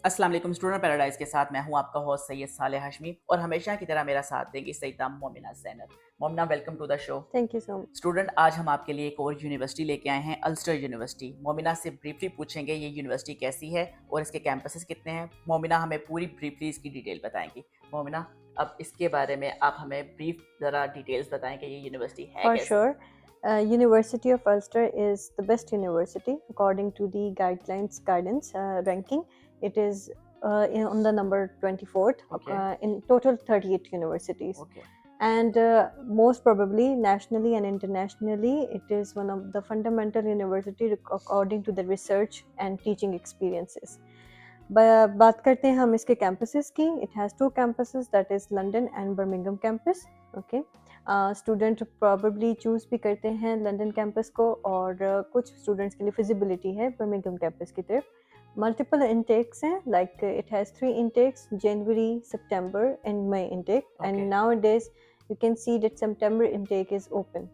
अस्सलाम वालेकुम student paradise के साथ मैं हूं आपका होस्ट सैयद साले हाशमी और हमेशा की तरह मेरा साथ देंगी Saida Momina Zainab. Momina, welcome to the show. Thank you so much. Student, आज हम आपके लिए एक और यूनिवर्सिटी लेके आए हैं, अल्स्टर यूनिवर्सिटी। मोमिना से ब्रीफली पूछेंगे ये यूनिवर्सिटी कैसी है और इसके कैंपसेस कितने हैं। मोमिना हमें पूरी ब्रीफली इसकी डिटेल बताएंगी। मोमिना, अब इसके बारे में आप हमें ब्रीफ ज़रा डिटेल्स बताएं कि ये यूनिवर्सिटी है For कैसी। sure, University of Ulster is the best university according to the guidelines guidance ranking. It is on the number 24th okay in total 38 universities. Okay And most probably nationally and internationally, it is one of the fundamental university according to the research and teaching experiences. बात करते हैं हम इसके campuses की. It has two campuses, that is London and Birmingham campus. Okay, student probably choose भी करते हैं London campus को, और कुछ स्टूडेंट्स के लिए फिजिबिलिटी है बर्मिंघम कैंपस की तरफ. मल्टीपल इनटेक्स हैं, लाइक इट हैज़ 3 intakes, जनवरी, सितंबर एंड मई intake, okay, and nowadays you can see that September intake is open.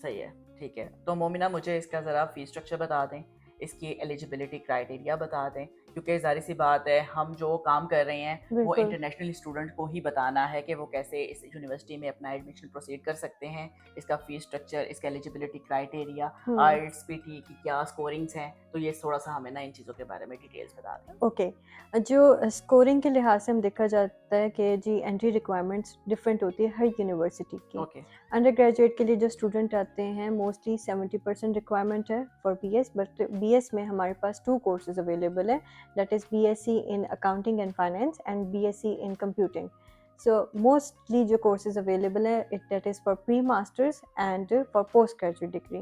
सही है, ठीक है। तो मोमिना, मुझे इसका ज़रा फीस स्ट्रक्चर बता दें, इसकी एलिजिबिलिटी क्राइटेरिया बता दें, क्योंकि ज़ाहिर सी बात है हम जो काम कर रहे हैं वो बिल्कुल. इंटरनेशनल स्टूडेंट को ही बताना है कि वो कैसे इस यूनिवर्सिटी में अपना एडमिशन प्रोसीड कर सकते हैं। इसका फ़ीस स्ट्रक्चर, इसका एलिजिबिलिटी क्राइटेरिया, हम्म. आइल्स पीटी की क्या स्कोरिंग्स हैं, तो ये थोड़ा सा हमें ना इन चीज़ों के बारे में डिटेल्स बता दें। ओके. जो स्कोरिंग के लिहाज से हम देखा जाता है कि जी एंट्री रिक्वायरमेंट्स डिफरेंट होती है हर यूनिवर्सिटी की. ओके अंडर ग्रेजुएट के लिए जो स्टूडेंट आते हैं मोस्टली 70% रिक्वायरमेंट है फॉर बीएस, बट बीएस में हमारे पास 2 कोर्सेज अवेलेबल है, that is BSc in accounting and finance and BSc in computing. So mostly जो कोर्सेज अवेलेबल है it that is for pre masters and for post graduate degree.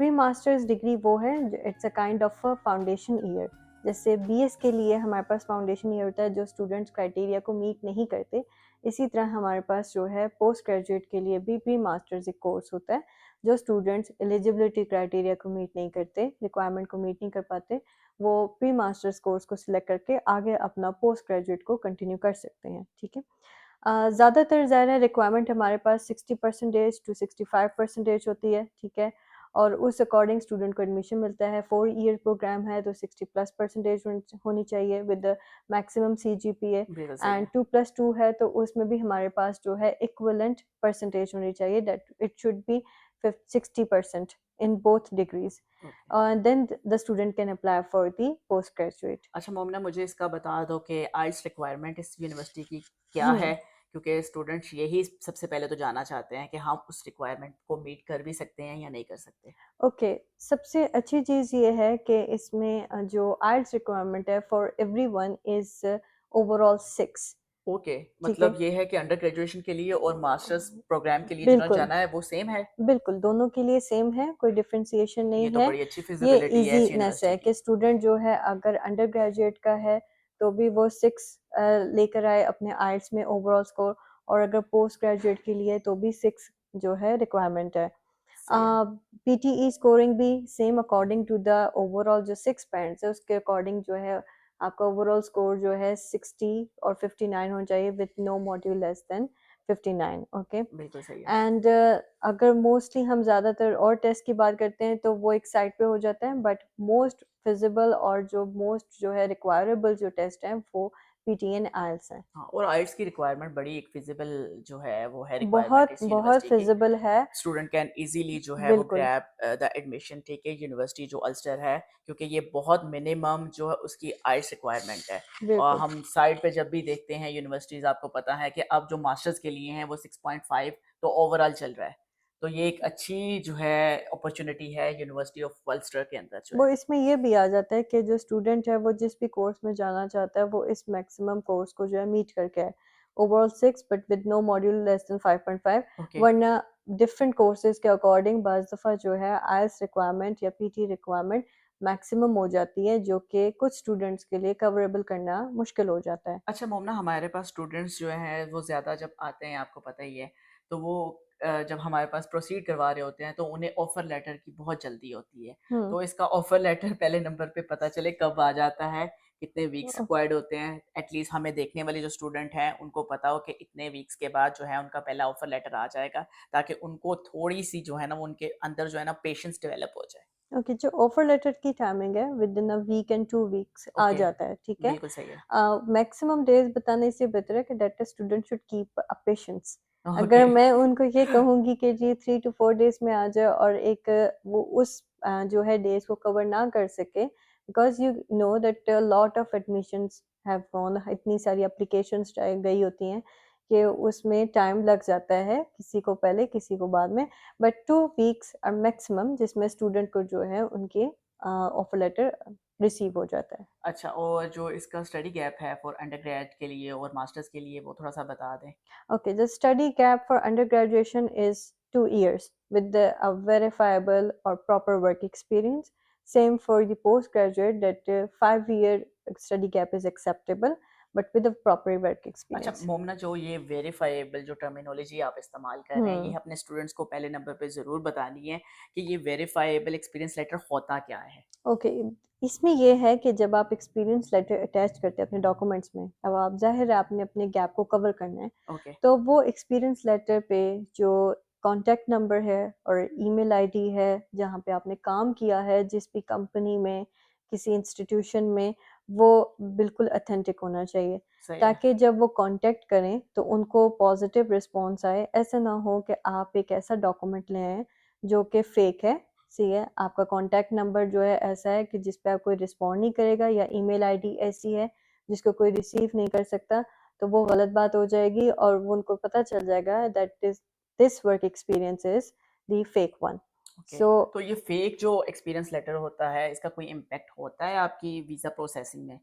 Pre masters degree वो है, it's a kind of a foundation year. जैसे BS के लिए हमारे पास foundation year होता है जो स्टूडेंट्स क्राइटेरिया को मीट नहीं करते, इसी तरह हमारे पास जो है पोस्ट ग्रेजुएट के लिए भी प्री मास्टर्स एक कोर्स होता है. जो स्टूडेंट्स एलिजिबिलिटी क्राइटेरिया को मीट नहीं करते, रिक्वायरमेंट को मीट नहीं कर पाते, वो प्री मास्टर्स कोर्स को सिलेक्ट करके आगे अपना पोस्ट ग्रेजुएट को कंटिन्यू कर सकते हैं. ठीक है. ज़्यादातर ज़ाहिर रिक्वायरमेंट हमारे पास 60% टू 65% होती है. ठीक है. और उस अकॉर्डिंग स्टूडेंट को एडमिशन मिलता है. 4 ईयर प्रोग्राम है तो 60+% होनी चाहिए विद मैक्सिमम CGPA. बिल्कुल सही एंड है। 2+2 है तो उसमें भी हमारे पास जो है इक्वलेंट परसेंटेज होनी चाहिए, that it should be 60% in both degrees. Okay, Then the student can apply for the postgraduate. अच्छा मोमिना, मुझे इसका बता दो कि आइल्स रिक्वायरमेंट इस यूनिवर्सिटी की क्या हम्म. है, क्योंकि स्टूडेंट्स यही सबसे पहले तो जानना चाहते हैं कि हम उस रिक्वायरमेंट को मीट कर भी सकते हैं या नहीं कर सकते। ओके. सबसे अच्छी चीज़ ये है कि इसमें जो आइल्स रिक्वायरमेंट है for everyone is overall 6. Okay, ठीक है. मतलब ये है कि अंडर ग्रेजुएशन के लिए और मास्टर्स प्रोग्राम के लिए जिन्होंने बिल्कुल. जाना है वो सेम है। बिल्कुल, दोनों के लिए सेम है, कोई डिफरेंशिएशन ये नहीं तो है. बड़ी अच्छी ये फिजिबिलिटी है इस ईज़ीनेस यूनिवर्सिटी है की। कि स्टूडेंट जो है अगर अंडर ग्रेजुएट का है, तो भी वो 6 लेकर आए अपने आइल्स में ओवरऑल स्कोर, और अगर पोस्ट ग्रेजुएट के लिए तो भी 6 जो है रिक्वायरमेंट है. सही है। पीटीई स्कोरिंग भी same according to the overall जो 6 बैंड्स है उसके अकॉर्डिंग जो है आपका ओवरऑल स्कोर जो है 60 और 59 होना चाहिए with no module less than 59. Okay. बिल्कुल सही है। एंड अगर मोस्टली हम ज़्यादातर और टेस्ट की बात करते हैं तो वो एक साइड पे हो जाता है, बट मोस्ट फिजिबल और जो मोस्ट जो है रिक्वायरेबल जो टेस्ट हैं वो पीटीएन आइल्स हैं. हाँ, और आइल्स की रिक्वायरमेंट बड़ी एक फिजिबल जो है वो है रिक्वायरमेंट बहुत इस बहुत यूनिवर्सिटी की। फिजिबल है. स्टूडेंट कैन इजीली जो है वो बिल्कुल. ग्रैब द एडमिशन, ठीक है, यूनिवर्सिटी जो अल्स्टर है, क्योंकि ये बहुत मिनिमम जो है उसकी आइल्स रिक्वायरमेंट है। और बिल्कुल. हम साइड पे जब भी देखते हैं यूनिवर्सिटीज़, आपको पता है कि अब जो मास्टर्स के लिए हैं वो 6.5 तो ओवरऑल चल रहा है। तो ये एक अच्छी जो है अपॉर्चुनिटी है यूनिवर्सिटी ऑफ अल्स्टर के अंदर जो वो है। इसमें ये भी आ जाता है कि जो स्टूडेंट है वो जिस भी कोर्स में जाना चाहता है वो इस मैक्सिमम कोर्स को जो है मीट करके आए. Overall 6 but with no module less than 5.5. Okay, वरना डिफरेंट कोर्सेज के अकॉर्डिंग बाज़ दफ़ा जो है आईएलटीएस रिक्वायरमेंट या पीटी रिक्वायरमेंट मैक्सिमम हो जाती है, जो कि कुछ स्टूडेंट्स के लिए कवरेबल करना मुश्किल हो जाता है. अच्छा मोमना, हमारे पास स्टूडेंट्स जो हैं वो ज़्यादा जब आते हैं, आपको पता ही है, तो वो जब हमारे पास प्रोसीड करवा रहे होते हैं तो उन्हें ऑफ़र लेटर की बहुत जल्दी होती है। हम्म. तो इसका ऑफ़र लेटर पहले नंबर पे पता चले कब आ जाता है, कितने वीक्स रिक्वायर्ड होते हैं, एटलीस्ट हमें देखने वाले जो स्टूडेंट हैं उनको पता हो कि इतने वीक्स के बाद जो है उनका पहला ऑफ़र लेटर आ जाएगा, ताकि उनको थोड़ी सी जो है ना वो उनके अंदर जो है ना पेशेंस डेवलप हो जाए। ओके, जो ऑफर लेटर की टाइमिंग है within a week and 2 weeks uh okay, जाता है, ठीक है। बिल्कुल सही है। मैक्सिमम डेज बताने से बेहतर है कि that a student should keep a patience. Okay. अगर मैं उनको ये कहूँगी कि जी 3 टू 4 डेज में आ जाओ और एक वो उस जो है डेज को कवर ना कर सके, because you know that a lot of admissions have gone, इतनी सारी एप्लीकेशंस गई होती हैं कि उसमें टाइम लग जाता है, किसी को पहले किसी को बाद में। बट 2 वीक्स आर मैक्सिमम जिसमें स्टूडेंट को जो है उनके ऑफर लेटर रिसीव हो जाता है। अच्छा, और जो इसका स्टडी गैप है फॉर अंडरग्रेड के लिए और मास्टर्स के लिए वो थोड़ा-सा बता दें? Okay, the study gap for undergraduation is 2 years with a verifiable or proper work experience. Same for the postgraduate, that 5 year study gap is acceptable, but with a proper work अच्छा experience. मोमना, जो ये verifiable जो terminology आप इस्तेमाल कर रहे हैं, ये Hmm. अपने स्टूडेंट्स को पहले नंबर पे ज़रूर बतानी है कि ये वेरीफाइएबल एक्सपीरियंस लेटर होता क्या है? ओके, इसमें ये है कि जब आप एक्सपीरियंस लेटर अटैच करते हैं अपने डॉक्यूमेंट्स में, अब आप ज़ाहिर है आपने अपने गैप को कवर करना है, ओके। तो वो एक्सपीरियंस लेटर पे जो कॉन्टैक्ट नंबर है और ईमेल आईडी है, जहाँ पे आपने काम किया है जिस भी कंपनी में, किसी इंस्टीट्यूशन में, वो बिल्कुल ऑथेंटिक होना चाहिए, सही है। ताकि जब वो कॉन्टैक्ट करें तो उनको पॉजिटिव रिस्पॉन्स आए। ऐसा ना हो कि आप एक ऐसा डॉक्यूमेंट ले आएँ जो कि फ़ेक है, सही है, आपका कॉन्टैक्ट नंबर जो है ऐसा है कि जिस पे आप कोई रिस्पॉन्ड नहीं करेगा, या ईमेल आईडी ऐसी है जिसको कोई रिसीव नहीं कर सकता, तो वो गलत बात हो जाएगी और वो उनको पता चल जाएगा that is this work experience is the fake one. Okay, so तो ये फेक जो एक्सपीरियंस लेटर होता है, इसका कोई इम्पैक्ट होता है आपकी वीज़ा प्रोसेसिंग में?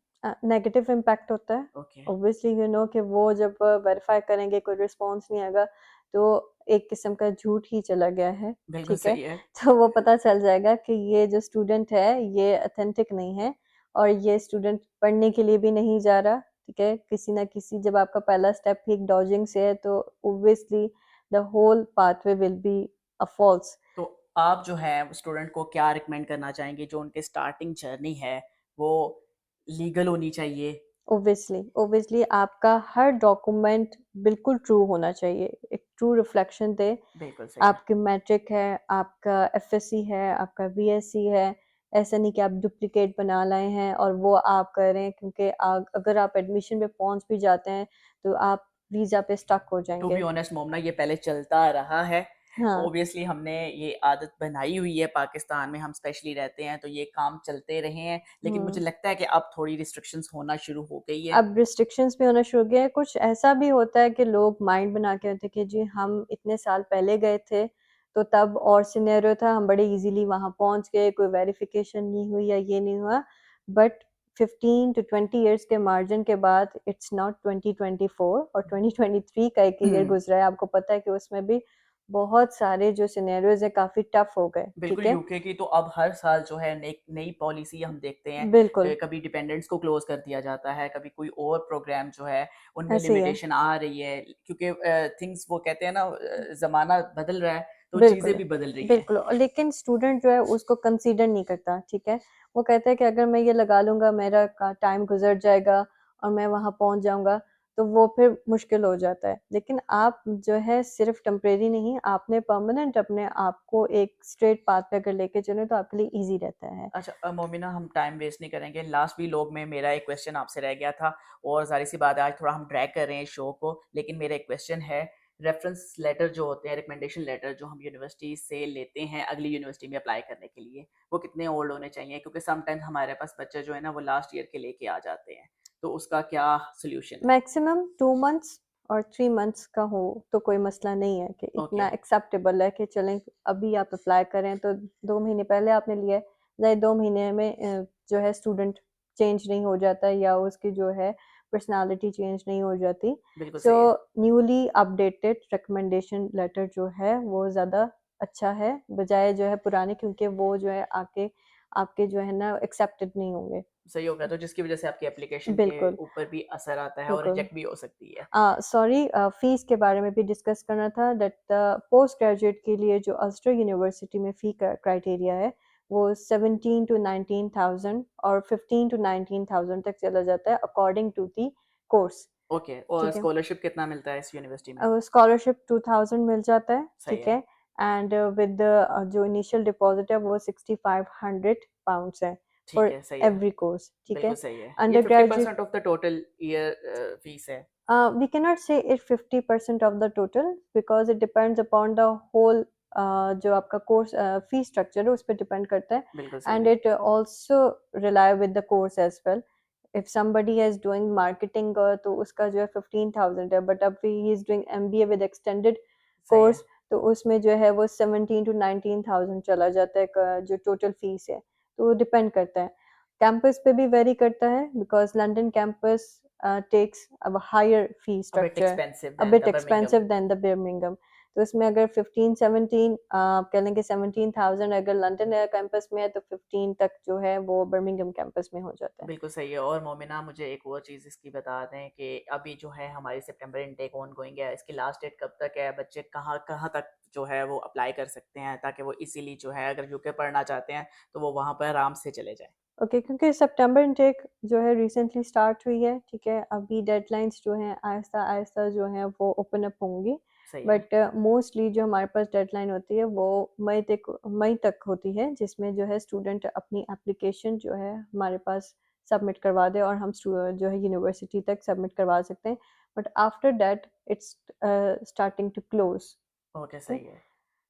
नेगेटिव इम्पैक्ट होता है। ओके, ऑब्वियसली यू नो कि वो जब वेरीफाई करेंगे कोई रिस्पॉन्स नहीं आएगा, तो एक किस्म का झूठ ही चला गया है, बिल्कुल ठीक है। सही है। तो वो पता चल जाएगा कि ये जो स्टूडेंट है ये ऑथेंटिक नहीं है, और ये स्टूडेंट पढ़ने के लिए भी नहीं जा रहा, ठीक है। किसी ना किसी, जब आपका पहला स्टेप ही एक डॉजिंग से है, तो obviously the whole pathway will be a false. तो आप जो है स्टूडेंट को क्या रिकमेंड करना चाहेंगे, जो उनके स्टार्टिंग जर्नी है, वो लीगल होनी चाहिए? ऑब्वियसली आपका हर डॉक्यूमेंट बिल्कुल ट्रू होना चाहिए, एक ट्रू रिफ्लेक्शन दे। बिल्कुल सही है। आपकी मैट्रिक है, आपका एफएससी है, आपका बीएससी है, ऐसा नहीं कि आप डुप्लीकेट बना लाए हैं और वो आप करें, क्योंकि अगर आप एडमिशन पे पहुंच भी जाते हैं तो आप वीज़ा पे स्टक हो टू बी जाएंगे। ऑनेस्ट मोमना, ये पहले चलता आ रहा है। हाँ। ऑब्वियसली हमने ये आदत बनाई हुई है, पाकिस्तान में हम स्पेशली रहते हैं, तो ये काम चलते रहे हैं, लेकिन हम्म। मुझे लगता है कि अब थोड़ी रिस्ट्रिक्शंस होना शुरू हो गई है। अब रिस्ट्रिक्शंस भी होना शुरू हो गया है। कुछ ऐसा भी होता है कि लोग माइंड बना के होते हैं कि जी हम इतने साल पहले गए थे, तो तब और सिनेरियो था, हम बड़े इजीली वहाँ पहुँच गए, कोई वेरिफिकेशन नहीं हुई या ये नहीं हुआ। बट 15 टू 20 इयर्स के मार्जिन के बाद, इट्स नॉट 2024 और 2023 का एक ईयर हम्म, गुजरा है, आपको पता है कि उसमें भी बहुत सारे जो सिनेरियोज है काफी टफ हो गए, बिल्कुल। ठीक है। यूके की तो अब हर साल जो है नई नई पॉलिसी हम देखते हैं। बिल्कुल कभी डिपेंडेंट्स को क्लोज कर दिया जाता है, कभी कोई और प्रोग्राम जो है उनमें ऐसे ही है। लिमिटेशन आ रही है, क्योंकि थिंग्स वो कहते हैं ना, ज़माना बदल रहा है, तो चीज़ें बिल्कुल, भी बदल रही हैं। बिल्कुल, और लेकिन स्टूडेंट जो है उसको कंसीडर नहीं करता, ठीक है? वो कहता है कि अगर मैं ये लगा लूँगा, मेरा का टाइम गुज़र जाएगा और मैं वहाँ पहुँच जाऊँगा, तो वो फिर मुश्किल हो जाता है। लेकिन आप जो है सिर्फ़ टेम्परेरी नहीं, आपने परमानेंट अपने आप को एक स्ट्रेट पाथ पे अगर लेके चलें तो आपके लिए ईज़ी रहता है। अच्छा मोमिना, हम टाइम वेस्ट नहीं करेंगे। लास्ट भी लोग में मेरा एक क्वेश्चन आपसे रह गया था, और ज़ाहिर सी बात है आज थोड़ा हम ड्रैग कर रहे हैं शो को, लेकिन मेरा एक क्वेश्चन है। रेफरेंस लेटर जो होते हैं, रिकमेंडेशन लेटर जो हम यूनिवर्सिटी से लेते हैं अगली यूनिवर्सिटी में अप्लाई करने के लिए, वो कितने ओल्ड होने चाहिए? क्योंकि समटाइम्स हमारे पास बच्चे जो है ना वो लास्ट ईयर के लेके आ जाते हैं, तो उसका क्या सोल्यूशन है? मैक्सिमम 2 मंथ्स और 3 मंथ्स का हो तो कोई मसला नहीं है, कि ओके। इतना एक्सेप्टेबल है कि चलें अभी आप अप्लाई करें तो 2 महीने पहले आपने लिया है, ज़ाहिर 2 महीने में जो है स्टूडेंट चेंज नहीं हो जाता, या उसकी जो है पर्सनैलिटी चेंज नहीं हो जाती। बिल्कुल सो सही है। न्यूली अपडेटेड रिकमेंडेशन लेटर जो है वो ज़्यादा अच्छा है, बजाय जो है पुराने, क्योंकि वो जो है आके आपके जो है ना एक्सेप्टेड नहीं होंगे। सही हो गया, तो जिसकी वजह से आपकी एप्लीकेशन के बिल्कुल, ऊपर भी असर आता है और बिल्कुल। रिजेक्ट भी हो सकती है। सॉरी, फीस के बारे में भी डिस्कस करना था, दैट पोस्ट ग्रेजुएट के लिए जो अल्स्टर यूनिवर्सिटी में फ़ी क्राइटेरिया है, वो 17 टू 19,000 और 15 टू 19,000 तक चला जाता है according to the course, okay, और ठीक है। स्कॉलरशिप कितना मिलता है इस यूनिवर्सिटी में? स्कॉलरशिप 2,000 मिल जाता है, सही ठीक है। है। एंड विद जो इनिशियल डिपॉजिट है वो £6500 है ठीक फॉर है, सही है। एवरी कोर्स, ठीक बिल्कुल है। सही है। ये under graduate 50% of the total year fees है। we cannot say it 50% of the total because it depends upon the whole जो आपका कोर्स फी स्ट्रक्चर है उस पर डिपेंड करता है, बिल्कुल सही एंड है। It also rely with the course as well. If somebody is doing marketing तो उसका जो है 15,000 है, बट अब he is doing MBA with extended सही है। कोर्स तो उसमें जो है वो 17 to 19,000 चला जाता है जो टोटल फीस है। तो वो डिपेंड करता है, कैंपस पे भी वेरी करता है because London campus takes a higher fee a bit structure, expensive a than bit the Birmingham. expensive than the Birmingham। तो इसमें अगर 15-17 आप कह लेंगे 17,000 अगर लंदन कैंपस में है तो 15 तक जो है वो बर्मिंघम कैंपस में हो जाता है। बिल्कुल सही है। और मोमिना मुझे एक और चीज़ इसकी बता दें कि अभी जो है हमारी सितंबर इनटेक ऑन गोइंग है, इसकी लास्ट डेट कब तक है? बच्चे कहाँ कहाँ तक जो है वो अप्लाई कर सकते हैं ताकि वो इजीली जो है अगर यूके पढ़ना चाहते हैं तो वो वहाँ पर आराम से चले जाएँ? ओके, क्योंकि सितंबर इनटेक जो है रिसेंटली स्टार्ट हुई है, ठीक है। अभी डेडलाइंस जो हैं आहिस्ता आहिस्ता जो हैं वो ओपन अप होंगी, सही है। बट मोस्टली जो हमारे पास डेडलाइन होती है वो मई तक होती है, जिसमें जो है स्टूडेंट अपनी एप्लीकेशन जो है हमारे पास सबमिट करवा दे और हम जो है यूनिवर्सिटी तक सबमिट करवा सकते हैं, but after that it's starting to close. Okay, सही है।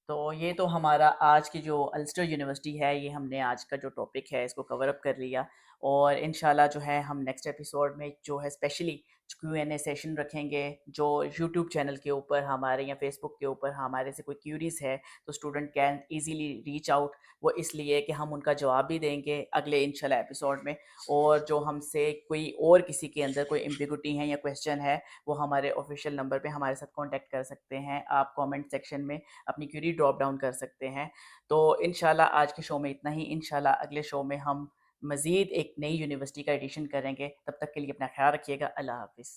तो ये तो हमारा आज की जो अल्स्टर यूनिवर्सिटी है, ये हमने आज का जो टॉपिक है इसको कवर अप कर लिया। और इंशाल्लाह जो है हम नेक्स्ट एपिसोड में जो है स्पेशली Q&A सेशन रखेंगे, जो यूट्यूब चैनल के ऊपर हमारे या फेसबुक के ऊपर हमारे से कोई क्यूरीज है तो student can easily reach out. वो इसलिए कि हम उनका जवाब भी देंगे अगले इंशाल्लाह एपिसोड में। और जो हमसे कोई और किसी के अंदर कोई एम्बिगुइटी है या क्वेश्चन है, वो हमारे ऑफिशियल नंबर पे हमारे साथ कांटेक्ट कर सकते हैं। आप कमेंट सेक्शन में अपनी क्यूरी ड्रॉप डाउन कर सकते हैं। तो इंशाल्लाह आज के शो में इतना ही। इंशाल्लाह अगले शो में हम मज़ीद एक नई यूनिवर्सिटी का एडिशन करेंगे। तब तक के लिए अपना ख्याल रखिएगा। अल्लाह हाफ़िज़।